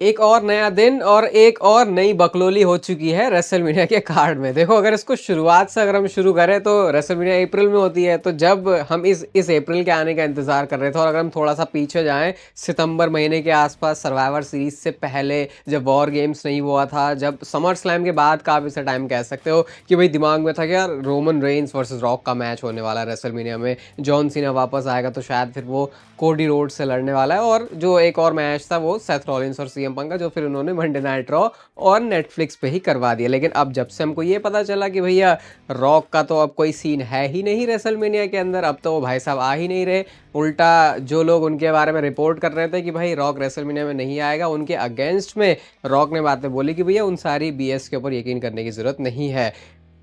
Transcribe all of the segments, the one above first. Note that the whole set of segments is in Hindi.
एक और नया दिन और एक और नई बकलोली हो चुकी है रेसलमेनिया के कार्ड में। देखो, अगर इसको शुरुआत से अगर हम शुरू करें तो रेसलमेनिया अप्रैल में होती है, तो जब हम इस अप्रैल के आने का इंतज़ार कर रहे थे, और अगर हम थोड़ा सा पीछे जाएं सितंबर महीने के आसपास, सर्वाइवर सीरीज से पहले, जब वॉर गेम्स नहीं हुआ था, जब समर स्लैम के बाद का आप इसे टाइम कह सकते हो, कि भाई दिमाग में था कि यार रोमन रेंस वर्सेस रॉक का मैच होने वाला है रेसलमेनिया में, जॉन सीना वापस आएगा तो शायद फिर वो कोडी रोड से लड़ने वाला है, और जो एक और मैच था वो सेथ रॉलिंस और सीएम पंक का, जो फिर उन्होंने मंडे नाइट रॉ और नेटफ्लिक्स पे ही करवा दिया। लेकिन अब जब से हमको ये पता चला कि भैया रॉक का तो अब कोई सीन है ही नहीं रेसलमेनिया के अंदर, अब तो वो भाई साहब आ ही नहीं रहे, उल्टा जो लोग उनके बारे में रिपोर्ट कर रहे थे कि भाई रॉक रेसलमेनिया में नहीं आएगा, उनके अगेंस्ट में रॉक ने बातें बोली कि भैया उन सारी बीएस के ऊपर यकीन करने की जरूरत नहीं है।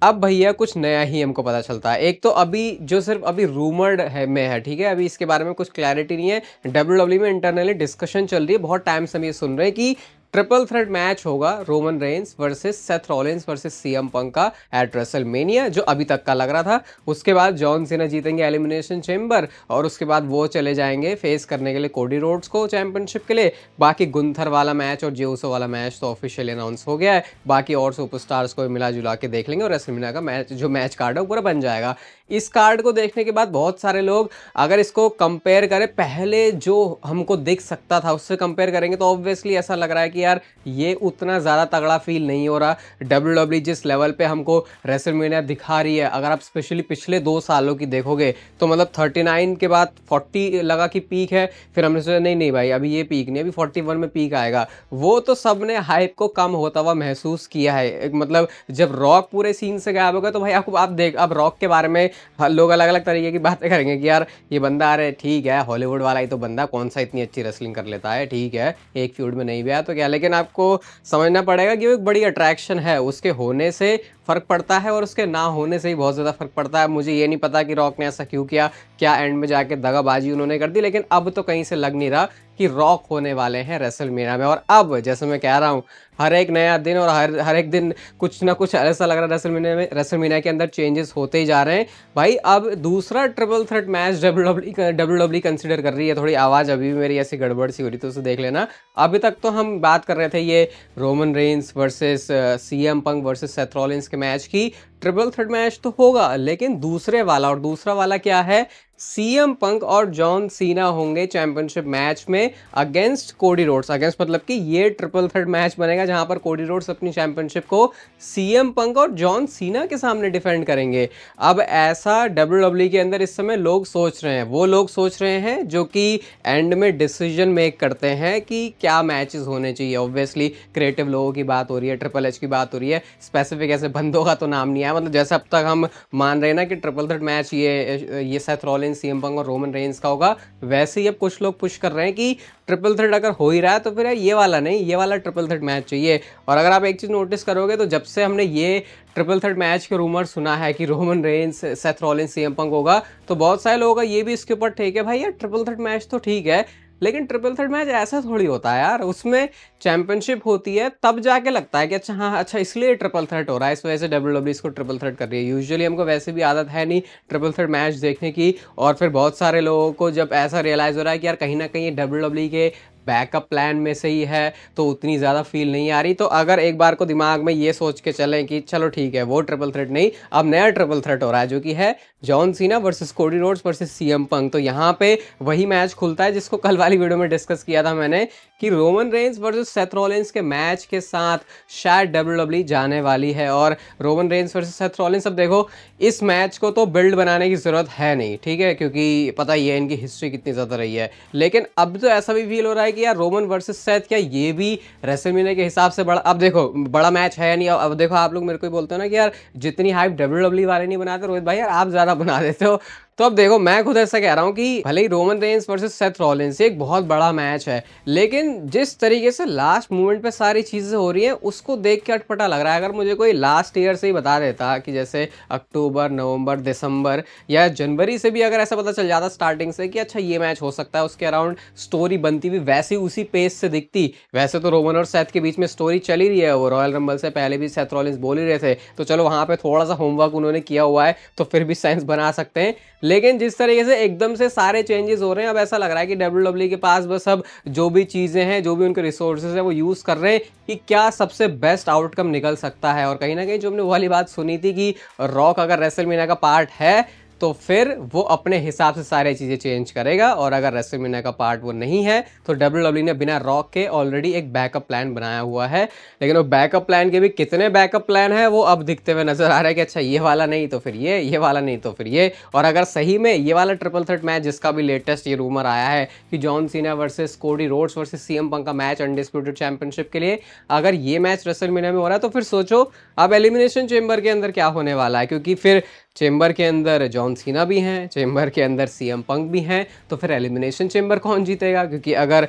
अब भैया कुछ नया ही हमको पता चलता है। एक तो अभी जो सिर्फ अभी रूमर्ड है में है, ठीक है, अभी इसके बारे में कुछ क्लैरिटी नहीं है। डब्ल्यूडब्ल्यू में इंटरनली डिस्कशन चल रही है, बहुत टाइम से हम ये सुन रहे हैं कि ट्रिपल थ्रेट मैच होगा Roman Reigns versus Seth Rollins versus CM Punk का एट रेसलमेनिया, जो अभी तक का लग रहा था। उसके बाद जॉन सीना जीतेंगे एलिमिनेशन चेंबर, और उसके बाद वो चले जाएंगे फेस करने के लिए कोडी रोड्स को चैंपियनशिप के लिए। बाकी गुंथर वाला मैच और जेउसो वाला मैच तो ऑफिशियली अनाउंस हो गया है, बाकी और सुपरस्टार्स को मिला जुला के देख लेंगे, और रेसलमेनिया का मैच जो मैच कार्ड है वो पूरा बन जाएगा। इस कार्ड को देखने के बाद बहुत सारे लोग, अगर इसको कंपेयर करें पहले जो हमको दिख सकता था उससे कंपेयर करेंगे, तो ऑब्वियसली ऐसा लग रहा है कि यार ये उतना ज़्यादा तगड़ा फील नहीं हो रहा। डब्ल्यूडब्ल्यू जिस लेवल पे हमको रेसलमेनिया दिखा रही है, अगर आप स्पेशली पिछले 2 सालों की देखोगे तो मतलब 39 के बाद 40 लगा कि पीक है, फिर हमने सोचा नहीं नहीं भाई अभी ये पीक नहीं, अभी 41 में पीक आएगा। वो तो सबने हाइप को कम होता हुआ महसूस किया है। मतलब जब रॉक पूरे सीन से गायब होगा तो भाई आपको आप देख, अब रॉक के बारे में लोग अलग अलग तरीके की बातें करेंगे कि यार ये बंदा, अरे ठीक है हॉलीवुड वाला ही तो बंदा, कौन सा इतनी अच्छी रेसलिंग कर लेता है, ठीक है एक फ्यूड में नहीं भी आया तो क्या। लेकिन आपको समझना पड़ेगा कि वो एक बड़ी अट्रैक्शन है, उसके होने से फ़र्क पड़ता है और उसके ना होने से ही बहुत ज़्यादा फ़र्क पड़ता है। मुझे ये नहीं पता कि रॉक ने ऐसा क्यों किया, क्या एंड में जाके दगाबाजी उन्होंने कर दी, लेकिन अब तो कहीं से लग नहीं रहा कि रॉक होने वाले हैं रेसलमेनिया में। और अब जैसे मैं कह रहा हूँ, हर एक नया दिन और हर एक दिन कुछ ना कुछ ऐसा लग रहा है रेसलमेनिया के अंदर चेंजेस होते ही जा रहे हैं। भाई अब दूसरा triple threat match WWE consider कर रही है। थोड़ी आवाज़ अभी भी मेरी ऐसी गड़बड़ सी हो रही, तो उसे देख लेना। अभी तक तो हम बात कर रहे थे ये Roman Reigns versus CM Punk versus Seth Rollins के मैच की। ट्रिपल थ्रेट मैच तो होगा, लेकिन दूसरे वाला, और दूसरा वाला क्या है, सीएम पंक और जॉन सीना होंगे चैंपियनशिप मैच में अगेंस्ट कोडी रोड्स। अगेंस्ट मतलब कि ये ट्रिपल थ्रेट मैच बनेगा जहां पर कोडी रोड्स अपनी चैंपियनशिप को सीएम पंक और जॉन सीना के सामने डिफेंड करेंगे। अब ऐसा डब्ल्यूडब्ल्यू के अंदर इस समय लोग सोच रहे हैं, वो लोग सोच रहे हैं जो कि एंड में डिसीजन मेक करते हैं कि क्या मैचेस होने चाहिए। ऑब्वियसली क्रिएटिव लोगों की बात हो रही है, ट्रिपल एच की बात हो रही है, स्पेसिफिक ऐसे बंदों का तो नाम नहीं आया। मतलब जैसे अब तक हम मान रहे हैं ना कि ट्रिपल थ्रेट मैच ये सेथ रॉलिंस, सीएम पंक और रोमन रेंस का होगा, वैसे ही अब कुछ लोग पुश कर रहे हैं कि ट्रिपल थ्रेट अगर हो ही रहा है तो फिर ये वाला नहीं, ये वाला ट्रिपल थ्रेट मैच चाहिए। और अगर आप एक चीज़ नोटिस करोगे तो जब से हमने ये ट्रिपल थ्रेट मैच के रूमर सुना है कि Roman Reigns, Seth Rollins, CM Punk होगा, तो बहुत सारे लोगों का ये भी इसके ऊपर ठीक है, भाई यार ट्रिपल थ्रेट मैच तो ठीक है, लेकिन ट्रिपल थ्रेट मैच ऐसा थोड़ी होता है यार, उसमें चैंपियनशिप होती है तब जाके लगता है कि अच्छा हाँ अच्छा इसलिए ट्रिपल थ्रेट हो रहा है, इस वजह से डब्ल्यूडब्ल्यू इसको ट्रिपल थ्रेट कर रही है। यूजुअली हमको वैसे भी आदत है नहीं ट्रिपल थ्रेट मैच देखने की, और फिर बहुत सारे लोगों को जब ऐसा रियलाइज़ हो रहा है कि यार कहीं ना कहीं डब्ल्यूडब्ल्यू के बैकअप प्लान में से ही है, तो उतनी ज़्यादा फील नहीं आ रही। तो अगर एक बार को दिमाग में ये सोच के चलें कि चलो ठीक है वो ट्रिपल थ्रेट नहीं, अब नया ट्रिपल थ्रेट हो रहा है जो कि है John Cena versus Cody Rhodes versus CM Punk, तो यहाँ पे वही मैच खुलता है जिसको कल वाली वीडियो में डिस्कस किया था मैंने, कि Roman Reigns versus Seth Rollins के मैच के साथ शायद डब्ल्यूडब्ल्यू जाने वाली है। और Roman Reigns versus Seth Rollins, अब देखो इस मैच को तो बिल्ड बनाने की ज़रूरत है नहीं, ठीक है, क्योंकि पता ही है इनकी हिस्ट्री कितनी ज़्यादा रही है। लेकिन अब तो ऐसा भी फील हो रहा है कि यार रोमन वर्सेस सेथ, क्या ये भी रेसलमेनिया के हिसाब से बड़ा, अब देखो बड़ा मैच है नहीं। अब देखो आप लोग मेरे को बोलते हो ना कि यार जितनी हाइप डब्ल्यूडब्ल्यू वाले नहीं बनाते रोहित भाई, यार आप ज़्यादा बना देते हो। तो अब देखो मैं खुद ऐसा कह रहा हूँ कि भले ही Roman Reigns versus Seth Rollins एक बहुत बड़ा मैच है, लेकिन जिस तरीके से लास्ट मोमेंट पे सारी चीज़ें हो रही हैं उसको देख के अटपटा लग रहा है। अगर मुझे कोई लास्ट ईयर से ही बता देता कि जैसे अक्टूबर, नवंबर, दिसंबर या जनवरी से भी अगर ऐसा पता चल जाता स्टार्टिंग से कि अच्छा ये मैच हो सकता है, उसके अराउंड स्टोरी बनती हुई वैसे उसी पेस से दिखती। वैसे तो रोमन और सेथ के बीच में स्टोरी चली रही है, वो रॉयल रंबल से पहले भी सेथ रॉलिंस बोल ही रहे थे, तो चलो वहाँ पे थोड़ा सा होमवर्क उन्होंने किया हुआ है तो फिर भी सेंस बना सकते हैं। लेकिन जिस तरीके से एकदम से सारे चेंजेस हो रहे हैं, अब ऐसा लग रहा है कि डब्ल्यूडब्ल्यूई के पास बस अब जो भी चीज़ें हैं, जो भी उनके रिसोर्सेज है, वो यूज़ कर रहे हैं कि क्या सबसे बेस्ट आउटकम निकल सकता है। और कहीं ना कहीं जो हमने वो वाली बात सुनी थी कि रॉक अगर रेसलमेनिया का पार्ट है तो फिर वो अपने हिसाब से सारी चीज़ें चेंज करेगा, और अगर रेसलमेनिया का पार्ट वो नहीं है तो डब्ल्यूडब्ल्यूई ने बिना रॉक के ऑलरेडी एक बैकअप प्लान बनाया हुआ है। लेकिन वो बैकअप प्लान के भी कितने बैकअप प्लान है वो अब दिखते हुए नजर आ रहा है कि अच्छा ये वाला नहीं तो फिर ये वाला नहीं तो फिर ये। और अगर सही में ये वाला ट्रिपल थ्रेट मैच, जिसका भी लेटेस्ट ये रूमर आया है कि John Cena versus Cody Rhodes versus CM Punk का मैच अनडिस्प्यूटेड चैंपियनशिप के लिए, अगर ये मैच रेसलमेनिया में हो रहा है तो फिर सोचो अब एलिमिनेशन चेंबर के अंदर क्या होने वाला है। क्योंकि फिर चेंबर के अंदर जॉन सीना भी हैं, चेंबर के अंदर सीएम पंक भी हैं, तो फिर एलिमिनेशन चेंबर कौन जीतेगा? क्योंकि अगर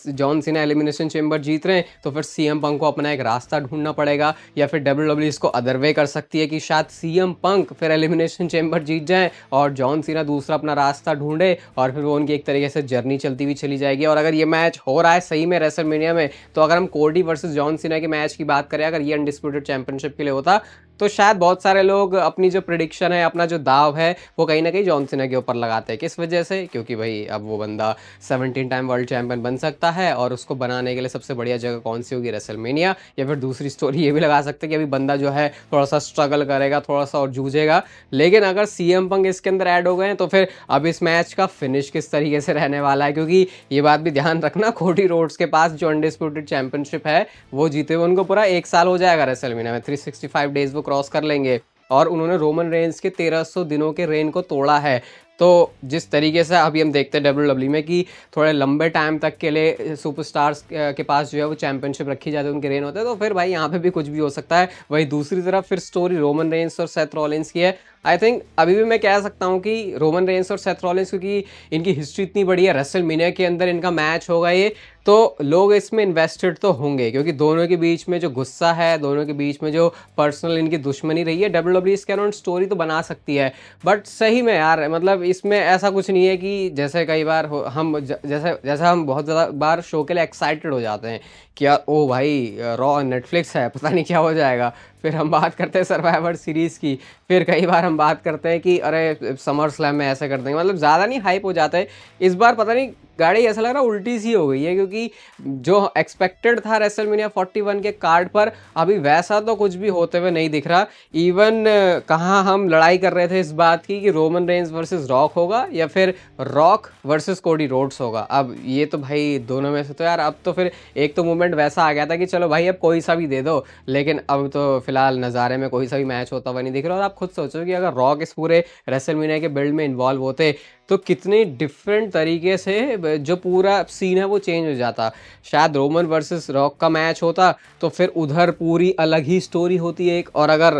जॉन सीना एलिमिनेशन चेंबर जीत रहे हैं तो फिर सीएम पंक को अपना एक रास्ता ढूंढना पड़ेगा, या फिर डब्ल्यूडब्ल्यूई इसको अदर वे कर सकती है कि शायद सीएम पंक फिर एलिमिनेशन चेंबर जीत जाए और जॉन सीना दूसरा अपना रास्ता ढूंढे, और फिर वो उनकी एक तरीके से जर्नी चलती हुई चली जाएगी। और अगर ये मैच हो रहा है सही में रेसलमेनिया में, तो अगर हम कोडी वर्सेस जॉन सीना के मैच की बात करें, अगर ये अनडिस्प्यूटेड चैंपियनशिप के लिए होता तो शायद बहुत सारे लोग अपनी जो प्रिडिक्शन है, अपना जो दाव है, वो कहीं ना कहीं जॉन सीना के ऊपर लगाते हैं। किस वजह से? क्योंकि भाई अब वो बंदा 17 टाइम वर्ल्ड चैंपियन बन सकता है, और उसको बनाने के लिए सबसे बढ़िया जगह कौन सी होगी? रेसलमेनिया। या फिर दूसरी स्टोरी ये भी लगा सकते हैं कि अभी बंदा जो है थोड़ा सा स्ट्रगल करेगा, थोड़ा सा और जूझेगा। लेकिन अगर सीएम पंक इसके अंदर ऐड हो गए तो फिर अब इस मैच का फिनिश किस तरीके से रहने वाला है? क्योंकि ये बात भी ध्यान रखना, कोडी रोड्स के पास जो अनडिस्प्यूटेड चैंपियनशिप है वो जीते हुए उनको पूरा 1 साल हो जाएगा रेसलमेनिया में, 365 डेज वो क्रॉस कर लेंगे। और उन्होंने रोमन रेंस के 1300 दिनों के रेन को तोड़ा है। तो जिस तरीके से अभी हम देखते हैं डब्ल्यूडब्ल्यूई में कि थोड़े लंबे टाइम तक के लिए सुपरस्टार्स के पास जो है वो चैंपियनशिप रखी जाती है, उनके रेन होते हैं, तो फिर भाई यहाँ पे भी कुछ भी हो सकता है। वही दूसरी तरफ फिर स्टोरी रोमन रेंस और सेथ रॉलिंस की है। आई थिंक अभी भी मैं कह सकता हूँ कि रोमन रेंस और सेथ रॉलिंस, क्योंकि इनकी हिस्ट्री इतनी बड़ी है, रेसलमेनिया के अंदर इनका मैच होगा ये, तो लोग इसमें इन्वेस्टेड तो होंगे। क्योंकि दोनों के बीच में जो गुस्सा है, दोनों के बीच में जो पर्सनल इनकी दुश्मनी रही है, डब्ल्यूडब्ल्यूई इसके अराउंड स्टोरी तो बना सकती है। बट सही में यार, मतलब इसमें ऐसा कुछ नहीं है कि जैसे कई बार जैसा हम बहुत ज़्यादा बार शो के लिए एक्साइटेड हो जाते हैं कि यार ओ भाई रॉ नेटफ्लिक्स है, पता नहीं क्या हो जाएगा। फिर हम बात करते हैं सर्वाइवर सीरीज़ की, फिर कई बार हम बात करते हैं कि अरे समर स्लैम में ऐसे कर देंगे, मतलब ज़्यादा नहीं हाइप हो जाता है। इस बार पता नहीं गाड़ी ऐसा लग रहा है उल्टी सी हो गई है, क्योंकि जो एक्सपेक्टेड था रेसलमेनिया 41 के कार्ड पर, अभी वैसा तो कुछ भी होते हुए नहीं दिख रहा। इवन कहाँ हम लड़ाई कर रहे थे इस बात की कि रोमन रेंस वर्सेस रॉक होगा या फिर रॉक वर्सेस कोडी रोड्स होगा। अब ये तो भाई दोनों में से तो यार अब तो फिर एक तो मूवमेंट वैसा आ गया था कि चलो भाई अब कोई सा भी दे दो, लेकिन अब तो फिलहाल नज़ारे में कोई सा भी मैच होता हुआ नहीं दिख रहा। और आप खुद सोचो कि अगर रॉक इस पूरे रेसलमेनिया के बिल्ड में इन्वॉल्व होते तो कितने डिफरेंट तरीके से जो पूरा सीन है वो चेंज हो जाता। शायद रोमन वर्सेस रॉक का मैच होता तो फिर उधर पूरी अलग ही स्टोरी होती एक, और अगर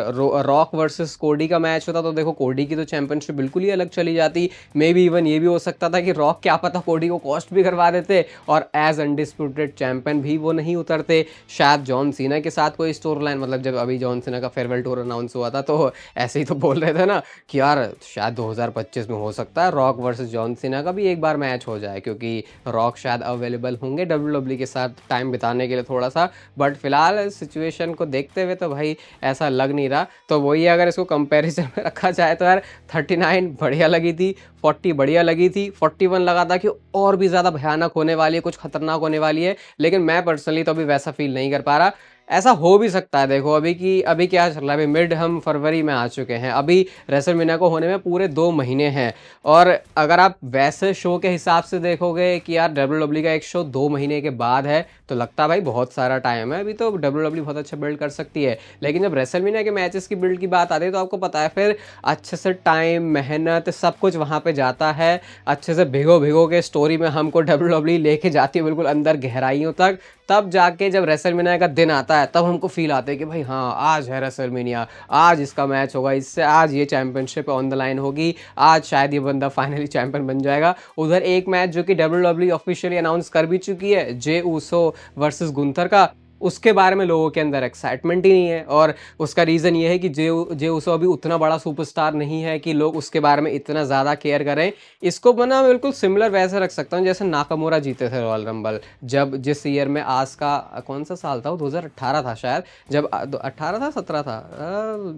रॉक वर्सेस कोडी का मैच होता तो देखो कोडी की तो चैंपियनशिप बिल्कुल ही अलग चली जाती। मे बी इवन ये भी हो सकता था कि रॉक क्या पता कोडी को कॉस्ट भी करवा देते और एज अनडिस्प्यूटेड चैंपियन भी वो नहीं उतरते। शायद जॉन सीना के साथ कोई स्टोरी लाइन, मतलब जब अभी जॉन सीना का फेयरवेल टूर अनाउंस हुआ था तो ऐसे ही तो बोल रहे थे ना कि यार शायद 2025 में हो सकता है रॉक वर्सेस जॉन सीना का भी एक बार मैच हो जाए, क्योंकि रॉक शायद अवेलेबल होंगे डब्ल्यूडब्ल्यूई के साथ टाइम बिताने के लिए थोड़ा सा। बट फिलहाल सिचुएशन को देखते हुए तो भाई ऐसा लग नहीं रहा। तो वही अगर इसको कंपैरिजन में रखा जाए तो यार 39 बढ़िया लगी थी, 40 बढ़िया लगी थी, 41 लगा था कि और भी ज़्यादा भयानक होने वाली है, कुछ खतरनाक होने वाली है। लेकिन मैं पर्सनली तो अभी वैसा फील नहीं कर पा रहा। ऐसा हो भी सकता है, देखो अभी क्या चल रहा है, अभी मिड हम फरवरी में आ चुके हैं, अभी रेसलमेनिया को होने में पूरे 2 महीने हैं। और अगर आप वैसे शो के हिसाब से देखोगे कि यार डब्ल्यूडब्ल्यूई का एक शो 2 महीने के बाद है तो लगता है भाई बहुत सारा टाइम है, अभी तो डब्ल्यूडब्ल्यूई बहुत अच्छा बिल्ड कर सकती है। लेकिन जब रेसलमेनिया के मैचेस की बिल्ड की बात आती है तो आपको पता है फिर अच्छे से टाइम, मेहनत, सब कुछ वहाँ पे जाता है। अच्छे से भिगो के स्टोरी में हमको डब्ल्यूडब्ल्यूई लेके जाती है बिल्कुल अंदर गहराइयों तक। तब जाके जब रेसलमेनिया का दिन आता है तब हमको फील आता है कि भाई हाँ आज है रेसलमेनिया, आज इसका मैच होगा, इससे आज ये चैंपियनशिप ऑन द लाइन होगी, आज शायद ये बंदा फाइनली चैंपियन बन जाएगा। उधर एक मैच जो कि डब्ल्यूडब्ल्यूई ऑफिशियली अनाउंस कर भी चुकी है, जे ऊसो वर्सेस गुंथर का, उसके बारे में लोगों के अंदर एक्साइटमेंट ही नहीं है। और उसका रीज़न ये है कि जे उसो अभी उतना बड़ा सुपरस्टार नहीं है कि लोग उसके बारे में इतना ज़्यादा केयर करें। इसको मैं बिल्कुल सिमिलर वैसे रख सकता हूँ जैसे नाकामुरा जीते थे रॉयल रंबल, जब जिस ईयर में आस्का, कौन सा साल था वो, 2018 था शायद, जब 18 था 17 था,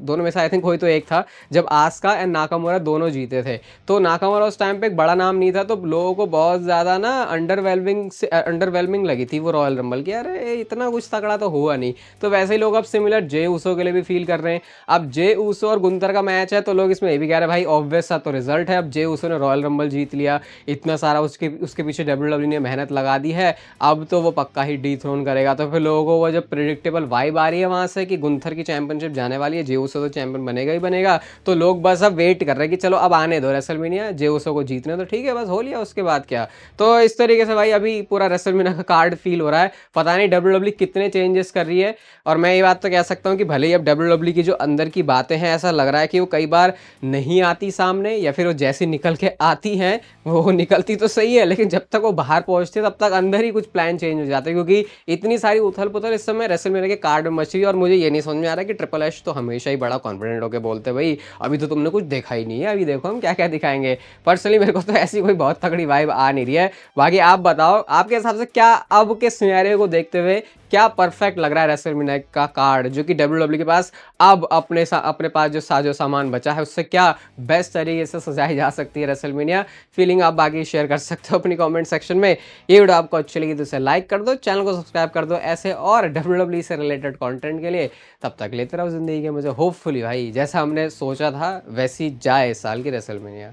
दोनों में से आई थिंक कोई तो एक था, जब आस्का एंड नाकामुरा दोनों जीते थे। तो नाकामुरा उस टाइम पे एक बड़ा नाम नहीं था, तो लोगों को बहुत ज़्यादा ना अंडरवेलमिंग लगी थी वो रॉयल रंबल की, अरे इतना कुछ तगड़ा तो हुआ नहीं। तो वैसे ही लोग अब सिमिलर जे ऊसो के लिए भी फील कर रहे हैं। अब जे ऊसो और गुंतर का मैच है तो लोग इसमें ये भी कह रहे हैं भाई ऑब्वियस सा तो रिजल्ट है, अब जे ऊसो ने रॉयल रंबल जीत लिया, इतना सारा उसके उसके पीछे डब्ल्यूडब्ल्यू ने मेहनत लगा दी है, अब तो वो पक्का ही डिथ्रोन करेगा। तो फिर लोगों को वो जब प्रिडिक्टेबल वाइब आ रही है वहां से कि गुंथर की चैंपियनशिप जाने वाली है, जे ऊसो तो चैंपियन बनेगा ही बनेगा, तो लोग बस अब वेट कर रहे हैं कि चलो अब आने दो रेसलमेनिया, जे ऊसो को जीतने तो ठीक है, बस हो लिया, उसके बाद क्या। तो इस तरीके से भाई अभी पूरा रेसलमेनिया का कार्ड फील हो रहा है। पता नहीं डब्ल्यूडब्ल्यू कितने चेंजेस कर रही है। और मैं ये बात तो कह सकता हूँ कि भले ही अब डब्ल्यूडब्ल्यू की जो अंदर की बातें हैं, ऐसा लग रहा है कि वो कई बार नहीं आती सामने, या फिर वो जैसी निकल के आती हैं वो निकलती तो सही है, लेकिन जब तक वो बाहर पहुंचते तब तक अंदर ही कुछ प्लान चेंज हो जाते हैं, क्योंकि इतनी सारी उथल पुथल इस समय रेसलमेनिया के कार्ड में मची। और मुझे ये नहीं समझ में आ रहा कि ट्रिपल एच तो हमेशा ही बड़ा कॉन्फिडेंट होकर बोलते भाई अभी तो तुमने कुछ देखा ही नहीं है, अभी देखो हम क्या क्या दिखाएंगे। पर्सनली मेरे को तो ऐसी कोई बहुत तगड़ी वाइब आ नहीं रही है। बाकी आप बताओ आपके हिसाब से क्या अब के सिनेरियो को देखते हुए क्या परफेक्ट लग रहा है रेसलमेनिया का कार्ड, जो कि डब्ल्यूडब्ल्यू के पास अब अपने पास जो साजो सामान बचा है उससे क्या बेस्ट तरीके से सजाई जा सकती है रेसलमेनिया। फीलिंग आप बाकी शेयर कर सकते हो अपनी कमेंट सेक्शन में। ये वीडियो आपको अच्छी लगी तो इसे लाइक कर दो, चैनल को सब्सक्राइब कर दो ऐसे और डब्ल्यूडब्ल्यू से रिलेटेड कंटेंट के लिए। तब तक लेते रहो जिंदगी के मुझे, होपफुली भाई जैसा हमने सोचा था वैसी जाए इस साल की रेसलमेनिया।